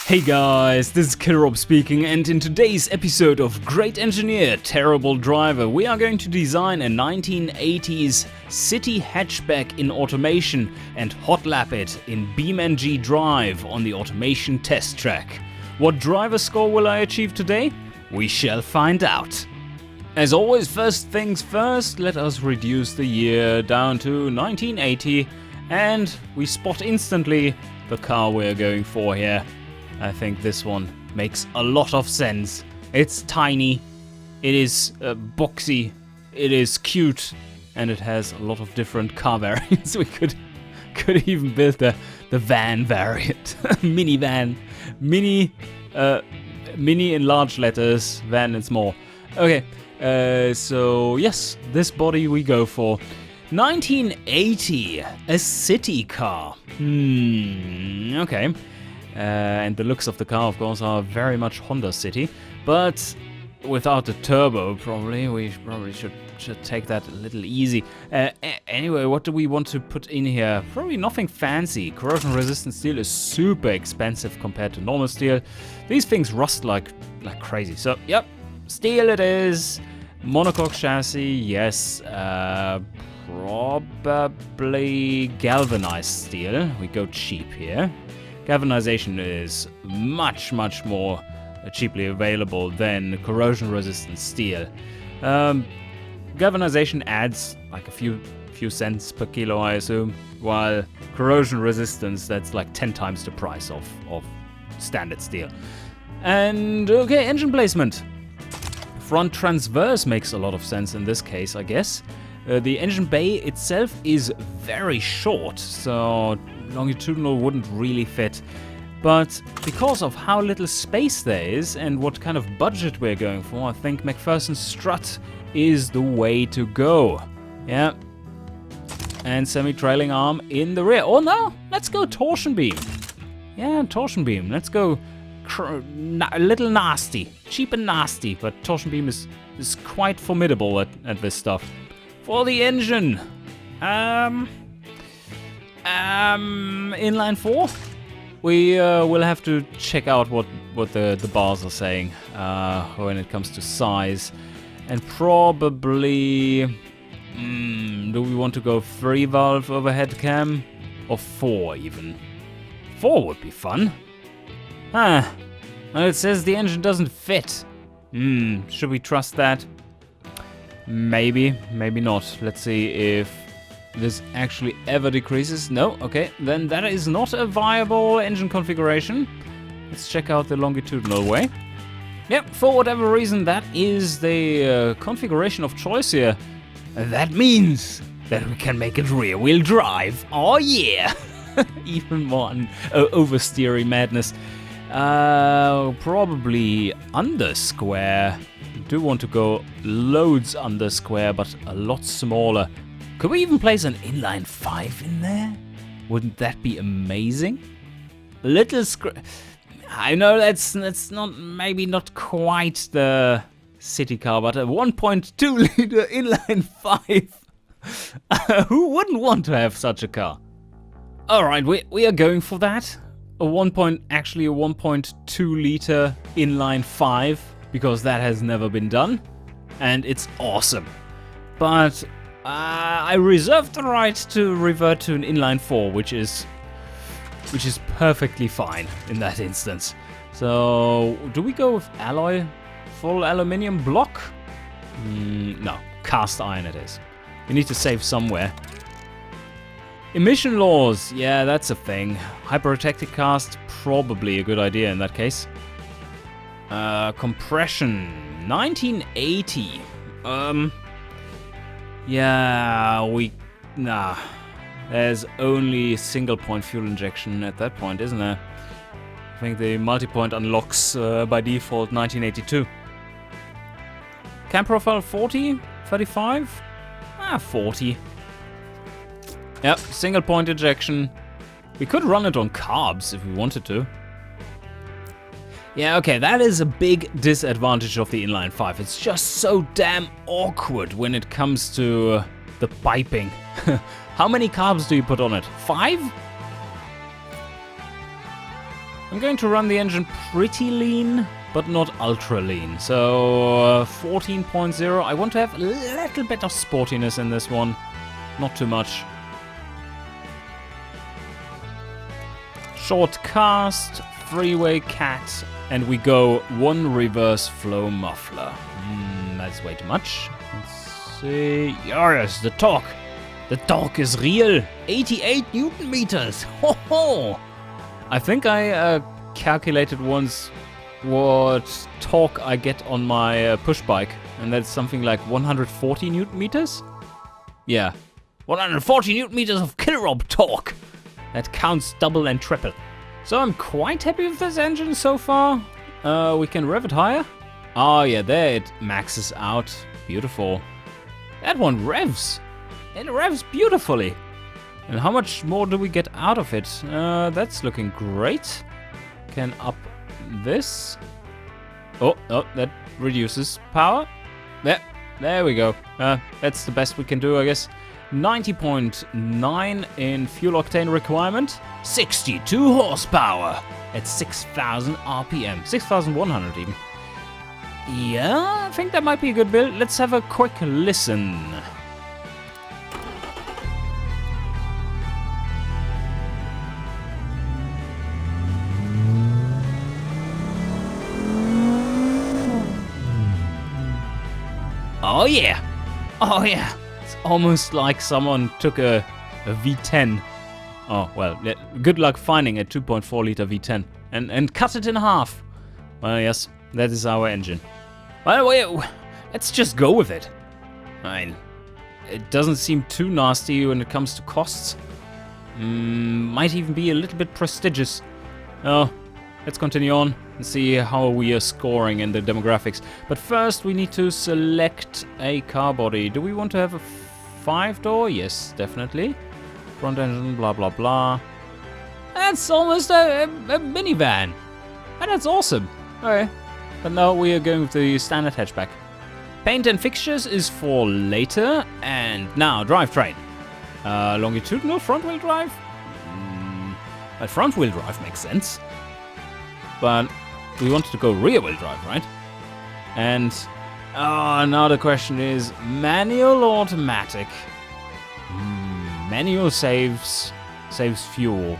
Hey guys, this is Killrob speaking, and in today's episode of Great Engineer, Terrible Driver, we are going to design a 1980s city hatchback in automation and hot lap it in BeamNG.drive on the automation test track. What driver score will I achieve today? We shall find out. As always, first things first, let us reduce the year down to 1980, and we spot instantly the car we're going for here. I think this one makes a lot of sense. It's tiny, it is boxy, it is cute, and it has a lot of different car variants. We could even build the van variant. Minivan. Mini in large letters, van in small. Okay, so yes, this body we go for. 1980, a city car. Okay. And the looks of the car, of course, are very much Honda City, but without the turbo, probably. We probably should take that a little easy. Anyway, what do we want to put in here? Probably nothing fancy. Corrosion-resistant steel is super expensive compared to normal steel. These things rust like crazy. So, yep, steel it is. Monocoque chassis, yes. Probably galvanized steel. We go cheap here. Galvanization is much more cheaply available than corrosion-resistant steel. Galvanization adds like a few cents per kilo, I assume, while corrosion resistance, that's like 10 times the price of standard steel. And okay, engine placement. Front transverse makes a lot of sense in this case, I guess. The engine bay itself is very short, so longitudinal wouldn't really fit. But because of how little space there is and what kind of budget we're going for, I think McPherson's strut is the way to go. Yeah. And semi-trailing arm in the rear. Oh no, let's go torsion beam. Yeah, torsion beam. Let's go a little nasty. Cheap and nasty, but torsion beam is quite formidable at this stuff. For the engine, inline 4. We will have to check out what the bars are saying when it comes to size, and probably do we want to go 3-valve overhead cam or 4 even? 4 would be fun. Well, it says the engine doesn't fit. Should we trust that? Maybe, maybe not. Let's see if this actually ever decreases. No, okay, then that is not a viable engine configuration. Let's check out the longitudinal way. Yep, for whatever reason, that is the configuration of choice here. That means that we can make it rear-wheel drive. Oh yeah! Even more oversteering madness. Probably under square. Do want to go loads under square, but a lot smaller. Could we even place an inline 5 in there? Wouldn't that be amazing? Little I know that's not, maybe not quite the city car, but a 1.2 liter inline 5. Who wouldn't want to have such a car? Alright, we are going for that. A 1.2 liter inline 5. Because that has never been done, and it's awesome. But I reserve the right to revert to an inline 4, which is perfectly fine in that instance. So, do we go with alloy, full aluminium block? No, cast iron it is. We need to save somewhere. Emission laws, yeah, that's a thing. Hyperprotected cast, probably a good idea in that case. Compression, 1980. Yeah, nah. There's only single point fuel injection at that point, isn't there? I think the multi-point unlocks by default 1982. Cam profile 40, 35? 40. Yep, single point injection. We could run it on carbs if we wanted to. Yeah, okay, that is a big disadvantage of the inline 5. It's just so damn awkward when it comes to the piping. How many carbs do you put on it? 5? I'm going to run the engine pretty lean, but not ultra lean. So 14.0. I want to have a little bit of sportiness in this one. Not too much. Short cast, freeway cat, and we go 1 reverse flow muffler. That's way too much. Let's see. Yes, the torque. The torque is real. 88 Newton meters. Ho ho! I think I calculated once what torque I get on my push bike, and that's something like 140 Newton meters. Yeah, 140 Newton meters of kilowatt torque. That counts double and triple. So I'm quite happy with this engine so far. We can rev it higher. Oh yeah, there it maxes out. Beautiful. That one revs. It revs beautifully. And how much more do we get out of it? That's looking great. Can up this. Oh, that reduces power. There we go. That's the best we can do, I guess. 90.9 in fuel octane requirement. 62 horsepower at 6,000 RPM. 6,100 even. Yeah, I think that might be a good build. Let's have a quick listen. Oh yeah! Oh yeah! It's almost like someone took a V10. Oh, well, good luck finding a 2.4 liter V10 and cut it in half. Well, yes, that is our engine. Well, let's just go with it. I mean, it doesn't seem too nasty when it comes to costs. Might even be a little bit prestigious. Oh, let's continue on and see how we are scoring in the demographics. But first we need to select a car body. Do we want to have a 5-door? Yes, definitely. Front engine, blah, blah, blah. That's almost a minivan. And that's awesome. Okay. But now we are going with the standard hatchback. Paint and fixtures is for later. And now, drivetrain. Longitudinal front-wheel drive? Well, front-wheel drive makes sense. But we wanted to go rear-wheel drive, right? And now the question is, manual or automatic? Manual saves fuel.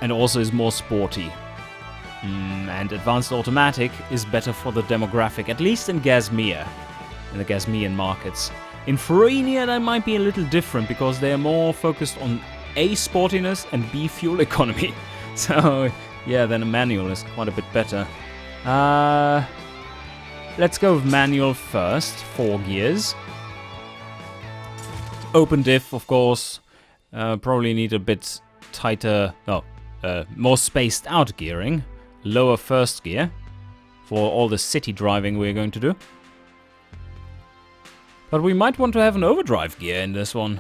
And also is more sporty. And advanced automatic is better for the demographic, at least in Gasmir, in the Gasmian markets. In Farenia, that might be a little different because they are more focused on A, sportiness, and B, fuel economy. So, yeah, then a manual is quite a bit better. Let's go with manual first, 4 gears. Open diff, of course. Probably need a bit tighter, more spaced out gearing. Lower first gear for all the city driving we're going to do. But we might want to have an overdrive gear in this one.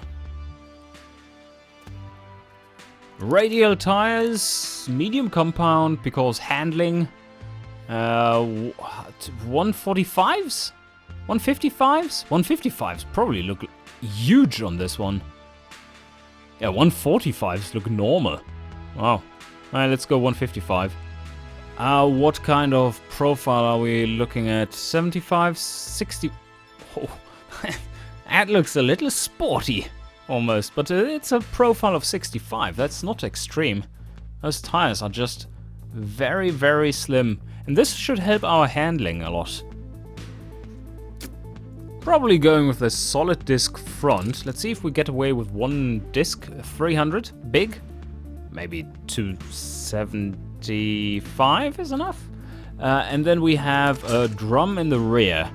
Radial tires, medium compound, because handling. 145s? 155s? 155s probably look huge on this one. Yeah, 145s look normal. Wow. Alright, let's go 155. What kind of profile are we looking at? 75, 60... Oh, that looks a little sporty, almost. But it's a profile of 65. That's not extreme. Those tires are just very, very slim. And this should help our handling a lot. Probably going with a solid disc front. Let's see if we get away with one disc. 300, big. Maybe 275 is enough. And then we have a drum in the rear.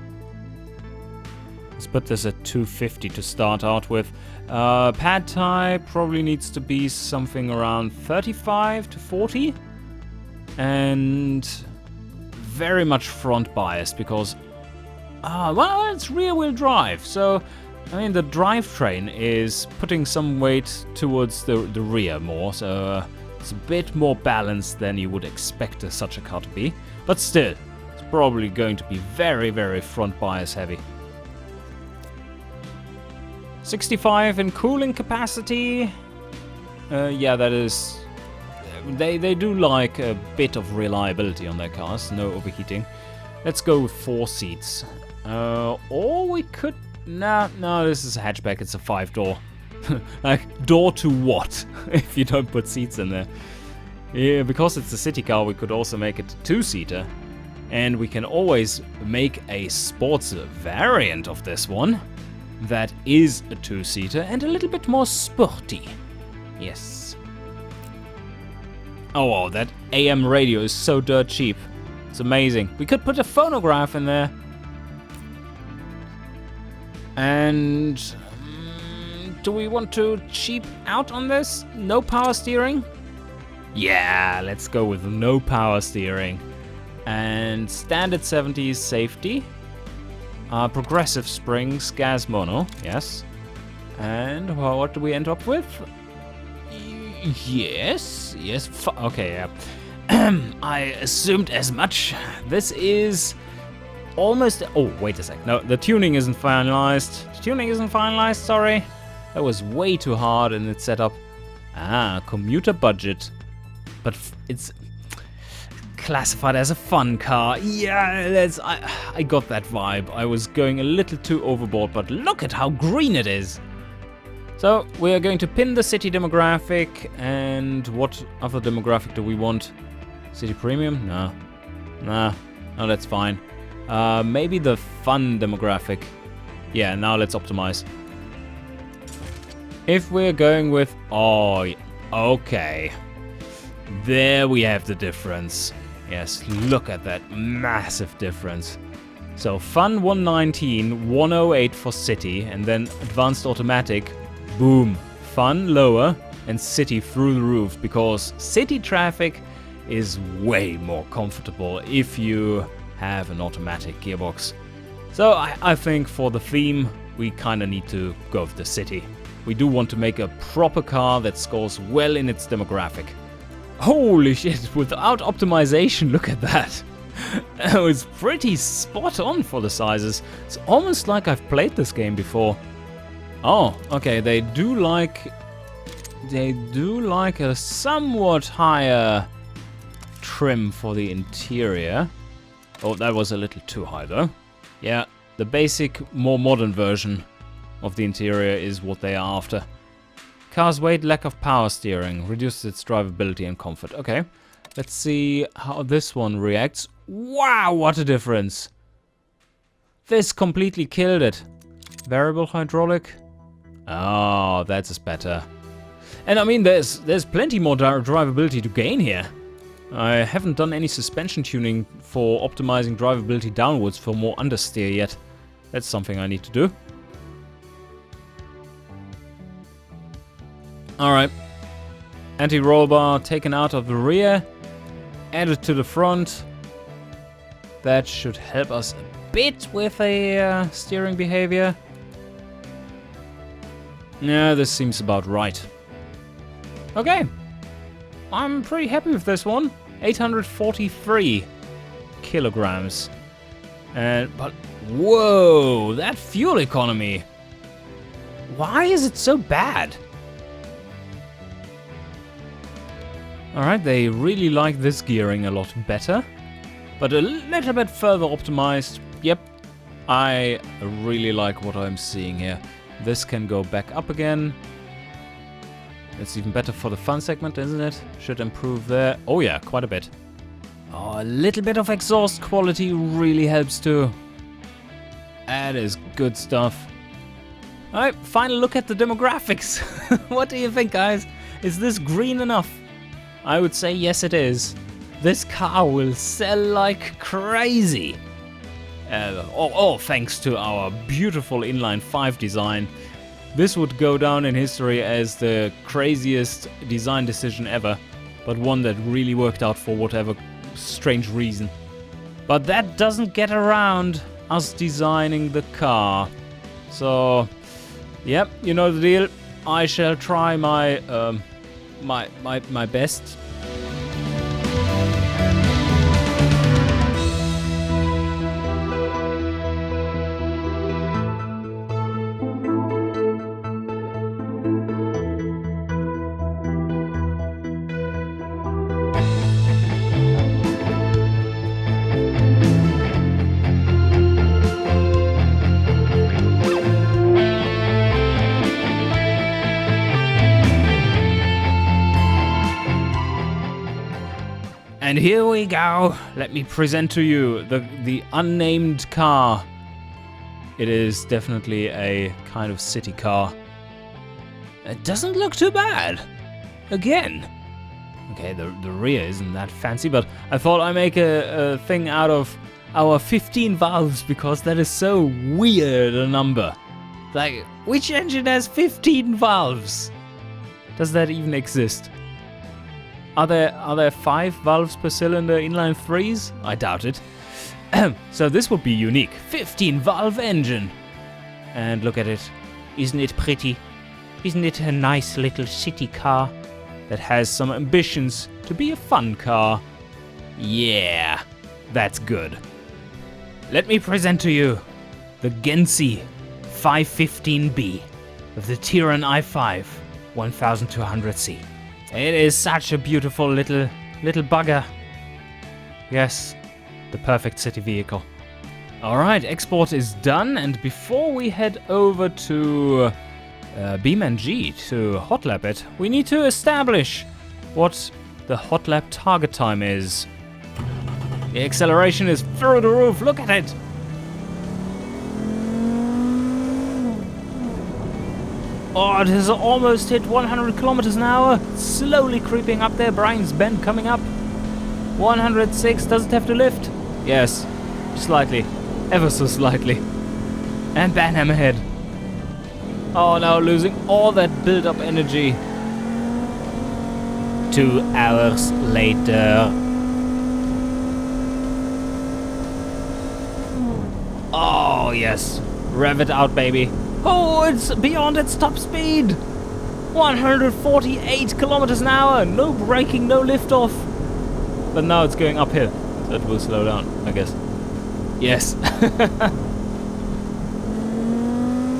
Let's put this at 250 to start out with. Pad type probably needs to be something around 35 to 40. And very much front biased because, well, it's rear wheel drive. So, I mean, the drivetrain is putting some weight towards the rear more. So it's a bit more balanced than you would expect such a car to be. But still, it's probably going to be very, very front bias heavy. 65 in cooling capacity. Yeah, that is they do like a bit of reliability on their cars, no overheating. Let's go with 4 seats. Or we could... No, this is a hatchback, it's a 5-door. Like, door to what, if you don't put seats in there? Yeah, because it's a city car, we could also make it a 2-seater. And we can always make a sports variant of this one that is a 2-seater and a little bit more sporty. Yes. Oh, wow, that AM radio is so dirt cheap. It's amazing. We could put a phonograph in there. And do we want to cheap out on this? No power steering? Yeah, let's go with no power steering. And standard 70s safety. Progressive springs, gas mono, yes. And what do we end up with? Yes. Okay, yeah. I assumed as much. This is almost... Oh, wait a sec. No, the tuning isn't finalized. Sorry. That was way too hard in its setup. Commuter budget. But it's classified as a fun car. Yeah, I got that vibe. I was going a little too overboard, but look at how green it is. So, we are going to pin the city demographic, and what other demographic do we want? City premium? No, that's fine. Maybe the fun demographic. Yeah, now let's optimize. If we're going with... Oh, okay. There we have the difference. Yes, look at that massive difference. So, fun 119, 108 for city, and then advanced automatic, boom. Fun lower, and city through the roof, because city traffic is way more comfortable if you have an automatic gearbox. So I think for the theme, we kind of need to go with the city. We do want to make a proper car that scores well in its demographic. Holy shit, without optimization, look at that. It was pretty spot on for the sizes. It's almost like I've played this game before. Oh, okay, they do like a somewhat higher trim for the interior. Oh, that was a little too high though. Yeah, the basic, more modern version of the interior is what they are after. Car's weight, lack of power steering, reduces its drivability and comfort. Okay, let's see how this one reacts. Wow, what a difference. This completely killed it. Variable hydraulic. Oh, that's better. And I mean, there's plenty more drivability to gain here. I haven't done any suspension tuning for optimizing drivability downwards for more understeer yet. That's something I need to do. Alright. Anti-roll bar taken out of the rear. Added to the front. That should help us a bit with a steering behavior. Yeah, this seems about right. Okay. I'm pretty happy with this one. 843 kilograms. But whoa, that fuel economy. Why is it so bad? Alright, they really like this gearing a lot better. But a little bit further optimized. Yep, I really like what I'm seeing here. This can go back up again. It's even better for the fun segment, isn't it? Should improve there. Oh yeah, quite a bit. Oh, a little bit of exhaust quality really helps too. That is good stuff. Alright, final look at the demographics. What do you think, guys? Is this green enough? I would say yes, it is. This car will sell like crazy. All thanks to our beautiful inline 5 design. This would go down in history as the craziest design decision ever, but one that really worked out for whatever strange reason. But that doesn't get around us designing the car. So, yep, you know the deal. I shall try my my best. And here we go. Let me present to you the unnamed car. It is definitely a kind of city car. It doesn't look too bad. Again. Okay, the rear isn't that fancy, but I thought I'd make a thing out of our 15 valves because that is so weird a number. Like, which engine has 15 valves? Does that even exist? Are there 5 valves per cylinder inline 3s? I doubt it. So this would be unique. 15 valve engine. And look at it. Isn't it pretty? Isn't it a nice little city car that has some ambitions to be a fun car? Yeah, that's good. Let me present to you the GETD 515B of the Tiran i5 1200C. It is such a beautiful little bugger. Yes, the perfect city vehicle. Alright, export is done, and before we head over to BeamNG to hot lap it, we need to establish what the hot lap target time is. The acceleration is through the roof, look at it! Oh, it has almost hit 100 kilometers an hour. Slowly creeping up there. Brian's Bend coming up. 106. Does it have to lift? Yes. Slightly. Ever so slightly. And Banham ahead. Oh no, losing all that build-up energy. 2 hours later. Oh yes. Rev it out, baby. Oh, it's beyond its top speed! 148 kilometers an hour! No braking, no liftoff! But now it's going uphill. So it will slow down, I guess. Yes.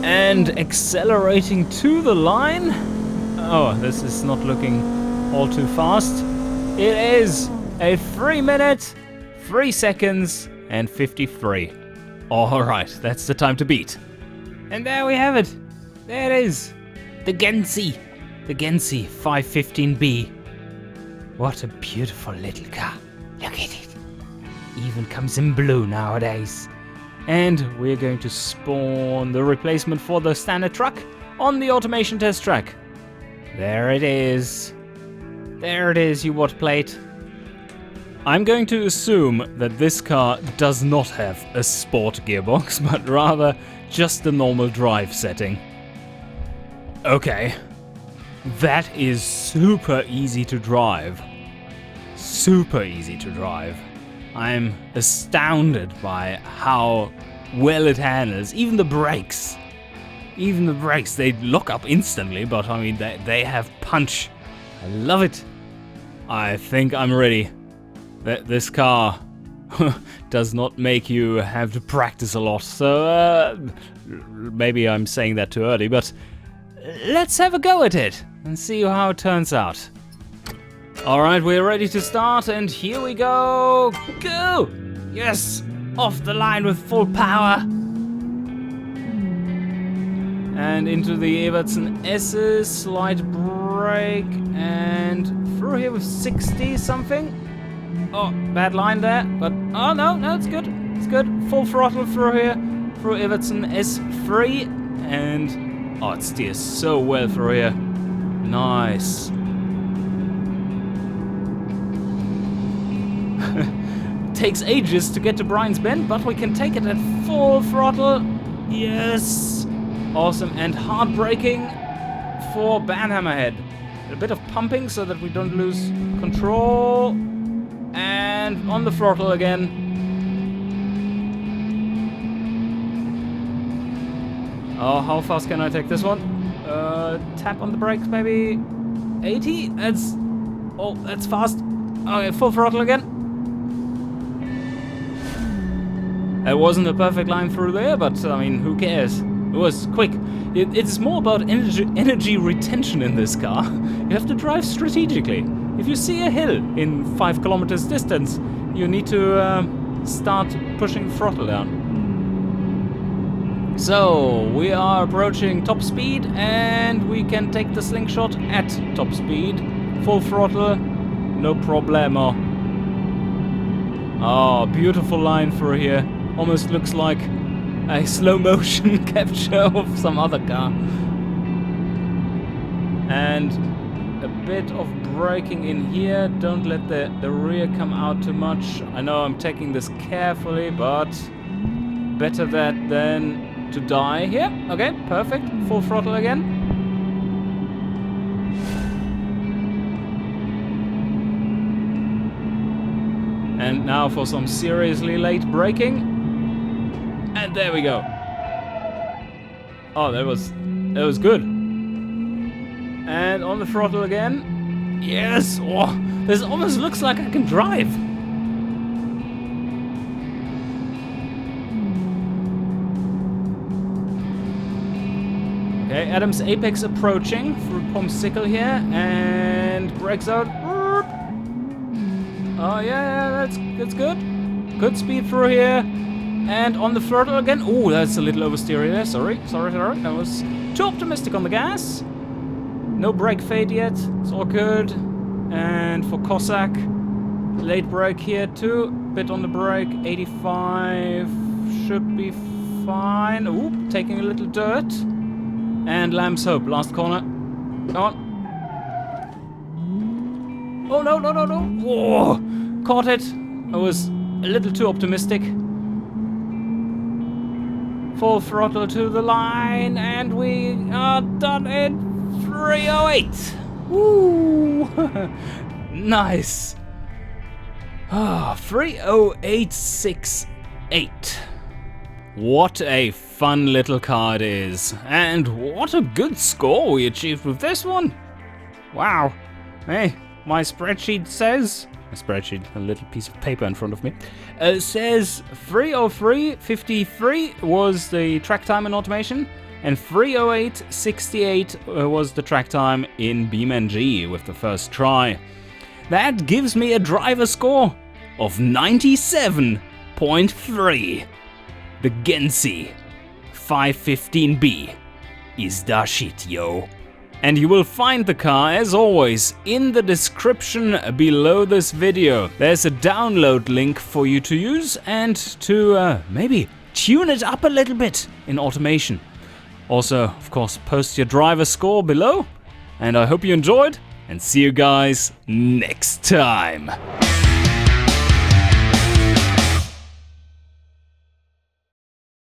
And accelerating to the line. Oh, this is not looking all too fast. It is a 3 minute, 3 seconds, and 53. Alright, that's the time to beat. And there we have it. There it is. The GETD 515B. What a beautiful little car. Look at it. Even comes in blue nowadays. And we're going to spawn the replacement for the standard truck on the automation test track. There it is. There it is, you what plate. I'm going to assume that this car does not have a sport gearbox, but rather just the normal drive setting. Okay. That is super easy to drive. Super easy to drive. I'm astounded by how well it handles. Even the brakes. Even the brakes, they lock up instantly, but I mean, they have punch. I love it. I think I'm ready. This car does not make you have to practice a lot, so maybe I'm saying that too early, but let's have a go at it and see how it turns out. Alright, we're ready to start, and here we go! Go! Yes! Off the line with full power! And into the Evertson S's, slight brake, and through here with 60 something. Oh, bad line there, but oh no, it's good. It's good. Full throttle through here, through Evertson S3, and oh, it steers so well through here. Nice. Takes ages to get to Brian's Bend, but we can take it at full throttle. Yes. Awesome, and hard braking for Banham ahead. A bit of pumping so that we don't lose control. And on the throttle again. Oh, how fast can I take this one? Tap on the brakes, maybe 80? That's fast. Okay, full throttle again. It wasn't a perfect line through there, but I mean, who cares? It was quick. It's more about energy retention in this car. You have to drive strategically. If you see a hill in 5 kilometers distance, you need to start pushing the throttle down. So, we are approaching top speed, and we can take the slingshot at top speed. Full throttle, no problemo. Oh, beautiful line through here. Almost looks like a slow motion capture of some other car. And a bit of braking in here. Don't let the rear come out too much. I know I'm taking this carefully, but better that than to die here. Okay, perfect. Full throttle again. And now for some seriously late braking. And there we go. Oh, that was good. And on the throttle again. Yes! Oh, this almost looks like I can drive. Okay, Adam's apex approaching through Pomsicle here. And brakes out. Oh yeah, that's good. Good speed through here. And on the throttle again. Oh, that's a little oversteer there. Sorry. That was too optimistic on the gas. No brake fade yet. It's all good. And for Cossack, late brake here too. Bit on the brake. 85 should be fine. Ooh, taking a little dirt. And Lamb's Hope, last corner. Come on. Oh no. Whoa. Caught it. I was a little too optimistic. Full throttle to the line, and we are done in 308. Woo! Nice. 30868. What a fun little car it is. And what a good score we achieved with this one. Wow. Hey, my spreadsheet says... a little piece of paper in front of me, says 303.53 was the track time in automation, and 308.68 was the track time in BeamNG with the first try. That gives me a driver score of 97.3. The Gensi 515B is da shit, yo. And you will find the car, as always, in the description below this video. There's a download link for you to use and to maybe tune it up a little bit in automation. Also, of course, post your driver score below. And I hope you enjoyed, and see you guys next time.